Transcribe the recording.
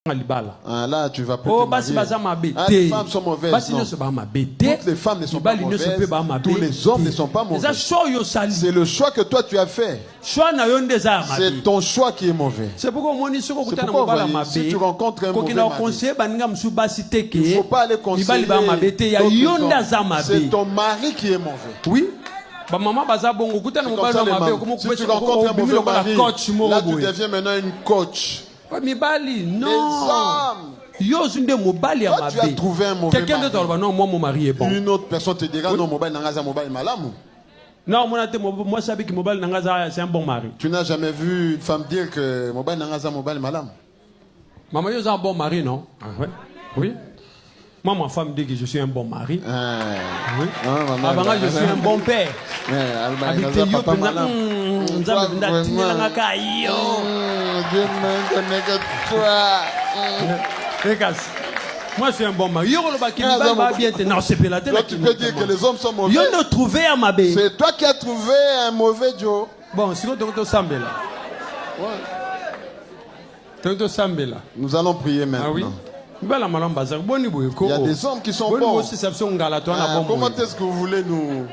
Ah, là, tu vas plus oh, te marier. Ah, les femmes sont mauvaises. Non. Toutes les femmes ne sont pas mauvaises. Tous les hommes ne sont pas mauvais. C'est le choix que toi tu as fait. C'est ton choix qui est mauvais. C'est pourquoi voyez, si tu rencontres un mauvais mari, il ne faut pas aller conseiller. C'est ton mari qui est mauvais. Oui. Si tu rencontres un mauvais mari, là tu deviens maintenant une coach. Les hommes. Toi, tu as trouvé un mauvais mari. Une autre personne te dira non, mobile nangaza mobile malamu. Non, moi je sais que mobile nangaza c'est un bon mari. Tu n'as jamais vu une femme dire que mobile nangaza mobile malamu? Maman, c'est un bon mari, non? Ah, oui. Moi, ma femme dit que je suis un bon mari. Oui. Avant, je suis un bon père. Dieu ne connaît que toi. Regarde. Moi, je suis un bon mari. Non, c'est pas la tête. Tu peux dire que les hommes sont mauvais. C'est toi qui as trouvé un mauvais Joe. Bon, si tu Sambela. Nous allons prier maintenant. Ah oui? Il y a des hommes qui sont bons. Comment est-ce que vous voulez nous...